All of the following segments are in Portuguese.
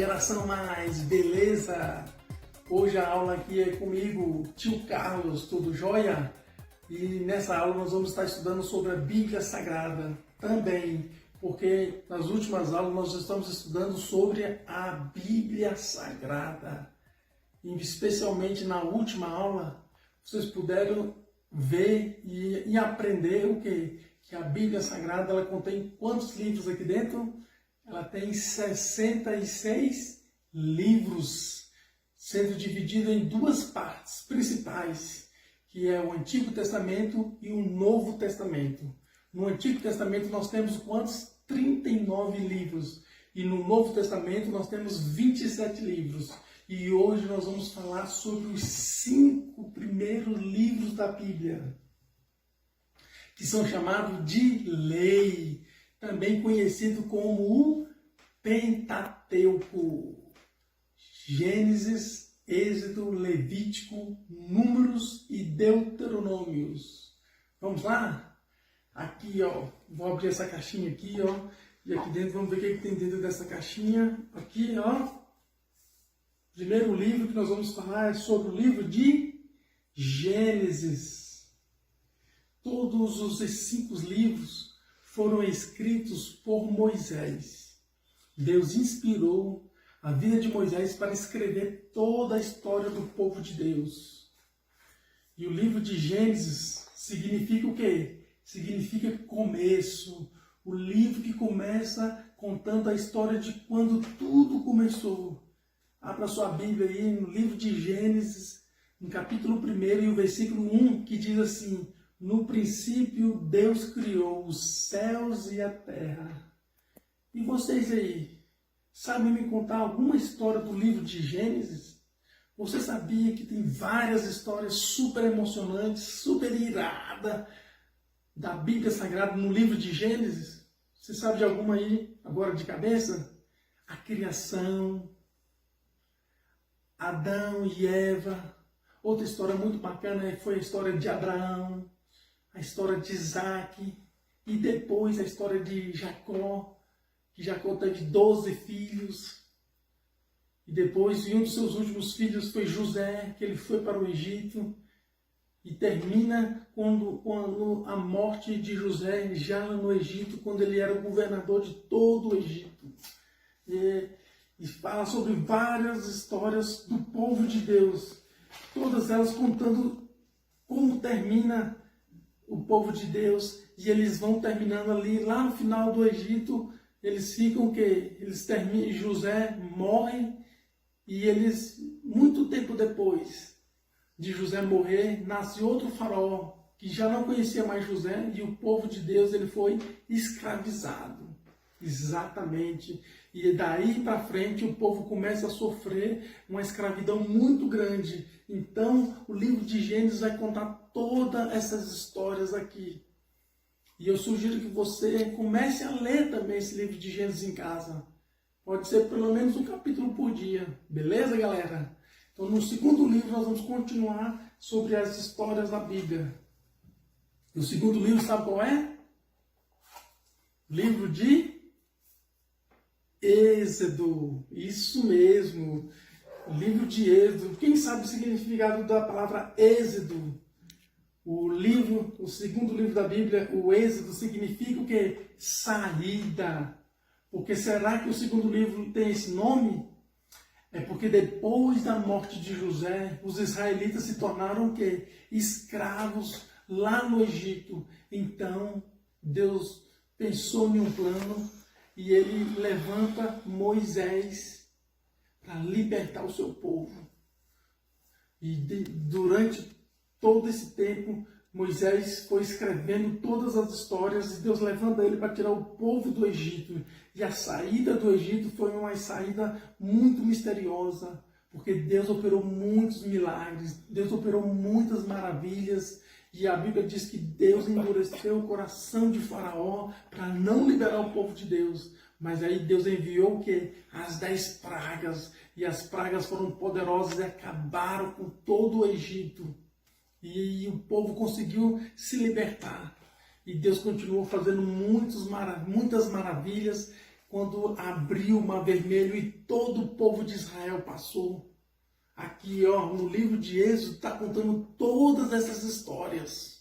Geração Mais, beleza? Hoje a aula aqui é comigo, tio Carlos, tudo jóia? E nessa aula nós vamos estar estudando sobre a Bíblia Sagrada também, porque nas últimas aulas nós estamos estudando sobre a Bíblia Sagrada. E especialmente na última aula, vocês puderam ver e aprender o quê? Que a Bíblia Sagrada ela contém quantos livros aqui dentro? Ela tem 66 livros, sendo dividido em duas partes principais, que é o Antigo Testamento e o Novo Testamento. No Antigo Testamento nós temos quantos? 39 livros. E no Novo Testamento nós temos 27 livros. E hoje nós vamos falar sobre os 5 primeiros livros da Bíblia, que são chamados de lei, também conhecido como o Pentateuco. Gênesis, Êxodo, Levítico, Números e Deuteronômios. Vamos lá? Aqui, ó, vou abrir essa caixinha aqui, ó, e aqui dentro vamos ver o que tem dentro dessa caixinha. Aqui, ó, o primeiro livro que nós vamos falar é sobre o livro de Gênesis. Todos os 5 livros foram escritos por Moisés. Deus inspirou a vida de Moisés para escrever toda a história do povo de Deus. E o livro de Gênesis significa o quê? Significa começo. O livro que começa contando a história de quando tudo começou. Abra sua Bíblia aí no livro de Gênesis, no capítulo 1 e o versículo 1, que diz assim: no princípio Deus criou os céus e a terra. E vocês aí, sabem me contar alguma história do livro de Gênesis? Você sabia que tem várias histórias super emocionantes, super iradas da Bíblia Sagrada no livro de Gênesis? Você sabe de alguma aí, agora de cabeça? A criação, Adão e Eva. Outra história muito bacana foi a história de Abraão, a história de Isaac e depois a história de Jacó, que Jacó teve 12 filhos. E depois, um dos seus últimos filhos foi José, que ele foi para o Egito. E termina quando a morte de José, já no Egito, quando ele era o governador de todo o Egito. E fala sobre várias histórias do povo de Deus. Todas elas contando como termina o povo de Deus. E eles vão terminando ali, lá no final do Egito. Eles ficam o quê? Eles terminam, José morre e eles, muito tempo depois de José morrer, nasce outro faraó que já não conhecia mais José e o povo de Deus ele foi escravizado. Exatamente. E daí para frente o povo começa a sofrer uma escravidão muito grande. Então o livro de Gênesis vai contar todas essas histórias aqui. E eu sugiro que você comece a ler também esse livro de Gênesis em casa. Pode ser pelo menos um capítulo por dia. Beleza, galera? Então, no segundo livro, nós vamos continuar sobre as histórias da Bíblia. E o segundo livro, sabe qual é? Livro de Êxodo. Isso mesmo. O livro de Êxodo. Quem sabe o significado da palavra Êxodo? O segundo livro da Bíblia, o Êxodo, significa o quê? Saída. Porque será que o segundo livro tem esse nome? É porque depois da morte de José, os israelitas se tornaram o quê? Escravos lá no Egito. Então, Deus pensou em um plano e ele levanta Moisés para libertar o seu povo. E durante todo esse tempo, Moisés foi escrevendo todas as histórias e Deus levanta ele para tirar o povo do Egito. E a saída do Egito foi uma saída muito misteriosa, porque Deus operou muitos milagres, Deus operou muitas maravilhas. E a Bíblia diz que Deus endureceu o coração de Faraó para não liberar o povo de Deus. Mas aí Deus enviou o quê? As 10 pragas. E as pragas foram poderosas e acabaram com todo o Egito. E o povo conseguiu se libertar. E Deus continuou fazendo muitas maravilhas quando abriu o Mar Vermelho e todo o povo de Israel passou. Aqui, ó, no livro de Êxodo, está contando todas essas histórias.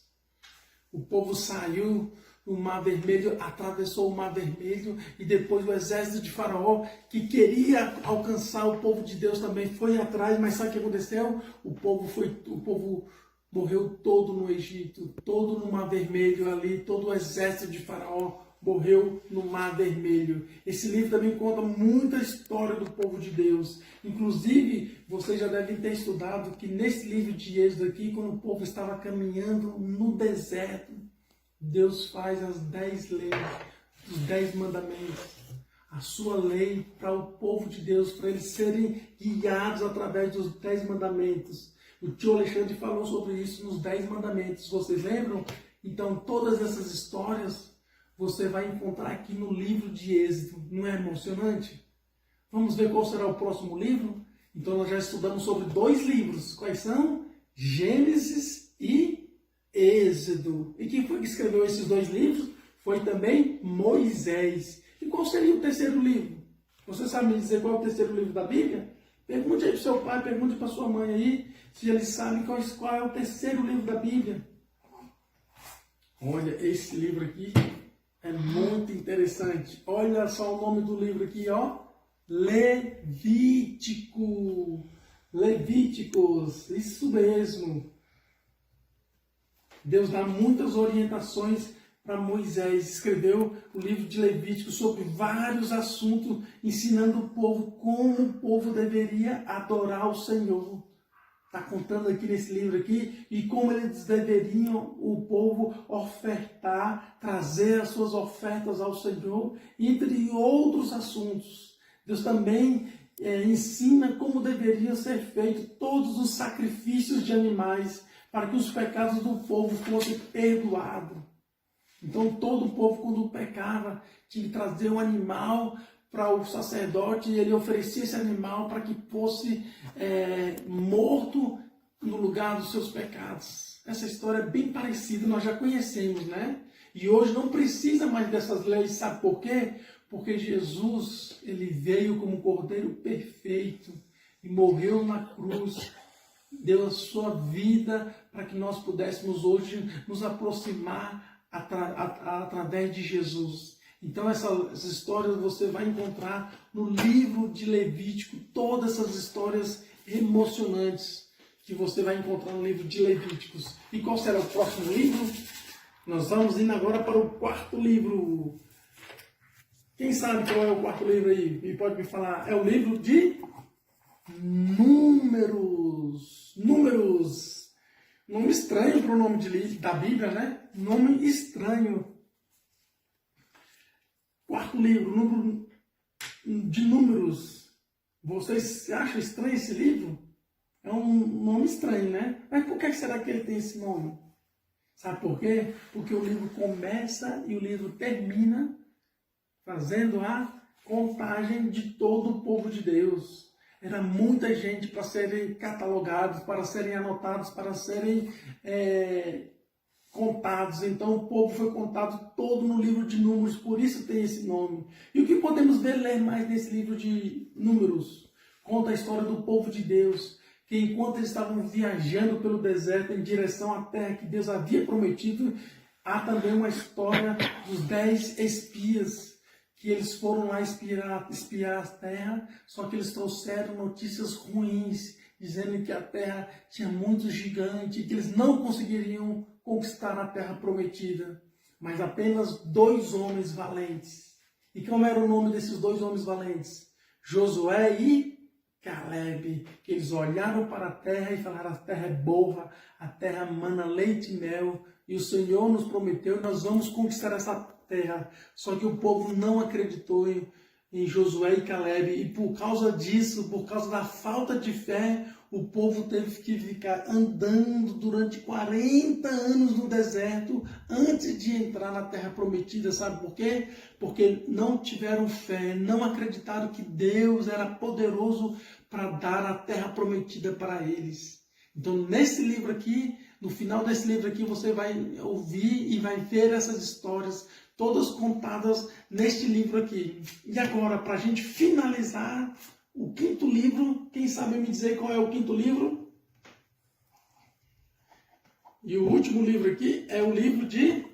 O povo saiu do Mar Vermelho, atravessou o Mar Vermelho, e depois o exército de Faraó, que queria alcançar o povo de Deus, também foi atrás, mas sabe o que aconteceu? O povo morreu todo no Egito, todo no Mar Vermelho ali, todo o exército de Faraó morreu no Mar Vermelho. Esse livro também conta muita história do povo de Deus. Inclusive, vocês já devem ter estudado que nesse livro de Êxodo aqui, quando o povo estava caminhando no deserto, Deus faz as 10 leis, os 10 mandamentos, a sua lei para o povo de Deus, para eles serem guiados através dos 10 mandamentos. O tio Alexandre falou sobre isso nos 10 mandamentos, vocês lembram? Então, todas essas histórias você vai encontrar aqui no livro de Êxodo. Não é emocionante? Vamos ver qual será o próximo livro? Então nós já estudamos sobre 2 livros. Quais são? Gênesis e Êxodo. E quem foi que escreveu esses 2 livros? Foi também Moisés. E qual seria o terceiro livro? Você sabe me dizer qual é o terceiro livro da Bíblia? Pergunte aí para o seu pai, pergunte para sua mãe aí, se eles sabem qual é o terceiro livro da Bíblia. Olha, esse livro aqui é muito interessante. Olha só o nome do livro aqui, ó. Levítico. Levíticos, isso mesmo. Deus dá muitas orientações para Moisés. Escreveu o livro de Levítico sobre vários assuntos, ensinando o povo como o povo deveria adorar o Senhor. Está contando aqui nesse livro aqui, e como eles deveriam, o povo, ofertar, trazer as suas ofertas ao Senhor, entre outros assuntos. Deus também ensina como deveriam ser feitos todos os sacrifícios de animais, para que os pecados do povo fossem perdoados. Então todo o povo, quando pecava, tinha que trazer um animal para o sacerdote, e ele oferecia esse animal para que fosse morto no lugar dos seus pecados. Essa história é bem parecida, nós já conhecemos, né? E hoje não precisa mais dessas leis, sabe por quê? Porque Jesus, ele veio como um cordeiro perfeito e morreu na cruz, deu a sua vida para que nós pudéssemos hoje nos aproximar através de Jesus. Então essas histórias você vai encontrar no livro de Levítico, todas essas histórias emocionantes que você vai encontrar no livro de Levíticos. E qual será o próximo livro? Nós vamos indo agora para o 4º livro. Quem sabe qual é o 4º livro aí? E pode me falar. É o livro de Números. Números. Nome estranho para o nome da Bíblia, né? Nome estranho. 4º livro de Números. Vocês acham estranho esse livro? É um nome estranho, né? Mas por que será que ele tem esse nome? Sabe por quê? Porque o livro começa e o livro termina fazendo a contagem de todo o povo de Deus. Era muita gente para serem catalogados, para serem anotados, para serem contados. Então o povo foi contado todo no livro de Números, por isso tem esse nome. E o que podemos ler mais nesse livro de Números? Conta a história do povo de Deus, que enquanto eles estavam viajando pelo deserto em direção à terra que Deus havia prometido, há também uma história dos 10 espias, que eles foram lá espiar a terra, só que eles trouxeram notícias ruins, dizendo que a terra tinha muitos gigantes, que eles não conseguiriam conquistar a terra prometida, mas apenas 2 homens valentes. E como era o nome desses 2 homens valentes? Josué e Caleb, que eles olharam para a terra e falaram: a terra é boa, a terra mana leite e mel, e o Senhor nos prometeu, nós vamos conquistar essa terra. Só que o povo não acreditou em Josué e Caleb, e por causa disso, por causa da falta de fé, o povo teve que ficar andando durante 40 anos no deserto antes de entrar na terra prometida. Sabe por quê? Porque não tiveram fé, não acreditaram que Deus era poderoso para dar a terra prometida para eles. Então, nesse livro aqui, No final desse livro aqui você vai ouvir e vai ver essas histórias todas contadas neste livro aqui. E agora, para a gente finalizar o quinto livro, quem sabe me dizer qual é o quinto livro? E o último livro aqui é o livro de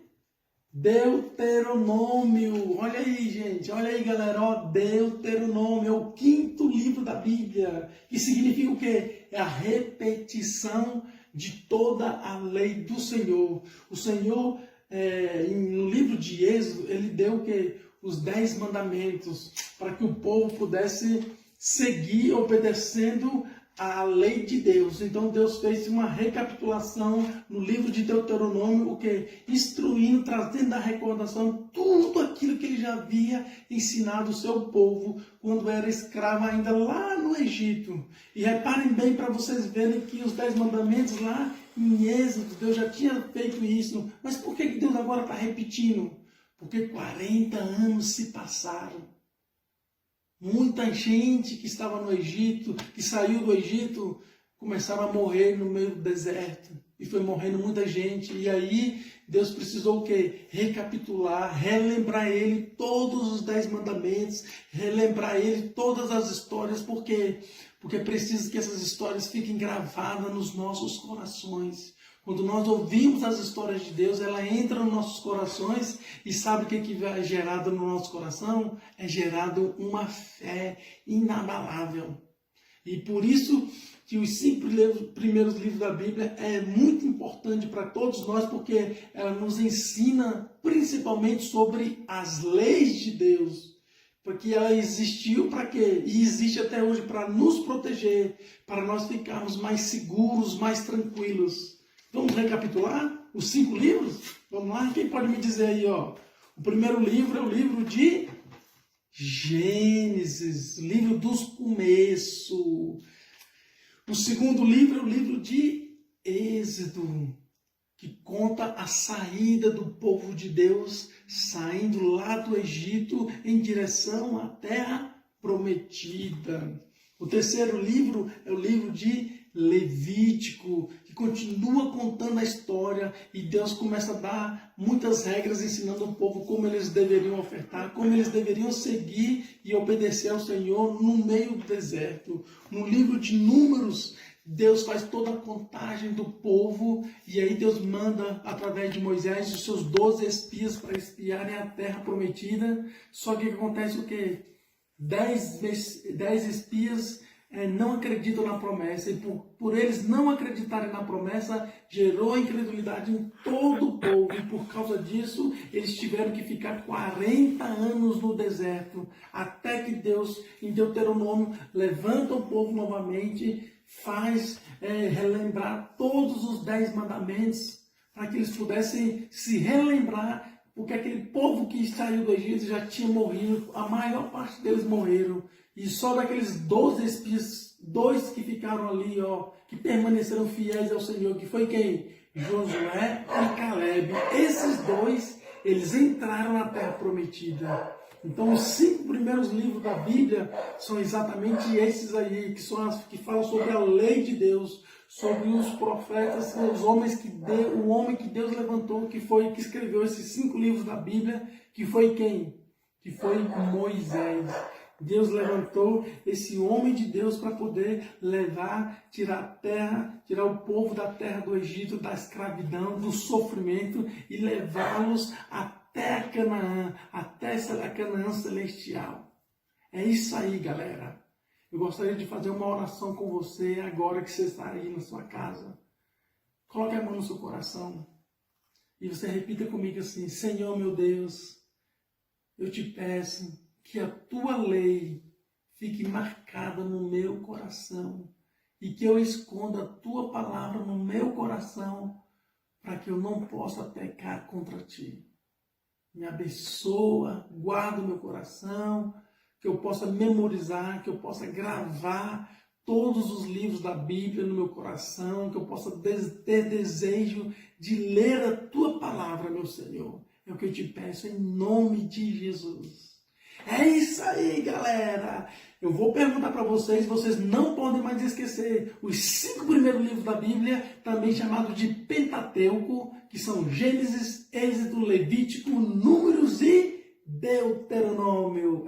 Deuteronômio. Olha aí, gente. Olha aí, galera. Ó, Deuteronômio é o quinto livro da Bíblia. Que significa o quê? É a repetição de toda a lei do Senhor. O Senhor, no livro de Êxodo, ele deu o quê? Os 10 mandamentos para que o povo pudesse seguir obedecendo a lei de Deus. Então Deus fez uma recapitulação no livro de Deuteronômio, o que? Instruindo, trazendo à recordação tudo aquilo que ele já havia ensinado o seu povo quando era escravo ainda lá no Egito. E reparem bem para vocês verem que os 10 mandamentos lá em Êxodo, Deus já tinha feito isso. Mas por que Deus agora está repetindo? Porque 40 anos se passaram. Muita gente que estava no Egito, que saiu do Egito, começaram a morrer no meio do deserto. E foi morrendo muita gente. E aí Deus precisou o quê? Recapitular, relembrar ele todos os 10 mandamentos, relembrar ele todas as histórias. Por quê? Porque é preciso que essas histórias fiquem gravadas nos nossos corações. Quando nós ouvimos as histórias de Deus, ela entra nos nossos corações e sabe o que é gerado no nosso coração? É gerado uma fé inabalável. E por isso que os 5 primeiros livros da Bíblia é muito importante para todos nós, porque ela nos ensina principalmente sobre as leis de Deus. Porque ela existiu para quê? E existe até hoje para nos proteger, para nós ficarmos mais seguros, mais tranquilos. Vamos recapitular os 5 livros? Vamos lá? Quem pode me dizer aí, ó? O primeiro livro é o livro de Gênesis, livro dos começos. O segundo livro é o livro de Êxodo, que conta a saída do povo de Deus, saindo lá do Egito em direção à terra prometida. O terceiro livro é o livro de Levítico, que continua contando a história e Deus começa a dar muitas regras ensinando o povo como eles deveriam ofertar, como eles deveriam seguir e obedecer ao Senhor no meio do deserto. No livro de Números, Deus faz toda a contagem do povo e aí Deus manda através de Moisés os seus 12 espias para espiarem a terra prometida. Só que acontece o quê? 10 espias não acreditam na promessa, e por eles não acreditarem na promessa, gerou incredulidade em todo o povo, e por causa disso, eles tiveram que ficar 40 anos no deserto, até que Deus, em Deuteronômio, levanta o povo novamente, faz relembrar todos os 10 mandamentos, para que eles pudessem se relembrar, porque aquele povo que saiu do Egito já tinha morrido, a maior parte deles morreram. E só daqueles 12 espias, 2 que ficaram ali, ó, que permaneceram fiéis ao Senhor, que foi quem? Josué e Caleb. Esses 2, eles entraram na terra prometida. Então os 5 primeiros livros da Bíblia são exatamente esses aí, que falam sobre a lei de Deus, sobre os profetas, os homens o homem que Deus levantou, que escreveu esses 5 livros da Bíblia, que foi quem? Que foi Moisés. Deus levantou esse homem de Deus para poder tirar o povo da terra do Egito, da escravidão, do sofrimento e levá-los até Canaã, até a Canaã celestial. É isso aí, galera. Eu gostaria de fazer uma oração com você agora que você está aí na sua casa. Coloque a mão no seu coração e você repita comigo assim: Senhor meu Deus, eu te peço que a tua lei fique marcada no meu coração e que eu esconda a tua palavra no meu coração para que eu não possa pecar contra ti. Me abençoa, guarda o meu coração, que eu possa memorizar, que eu possa gravar todos os livros da Bíblia no meu coração, que eu possa ter desejo de ler a tua palavra, meu Senhor. É o que eu te peço em nome de Jesus. É isso aí, galera! Eu vou perguntar para vocês, vocês não podem mais esquecer os 5 primeiros livros da Bíblia, também chamados de Pentateuco, que são Gênesis, Êxodo, Levítico, Números e Deuteronômio.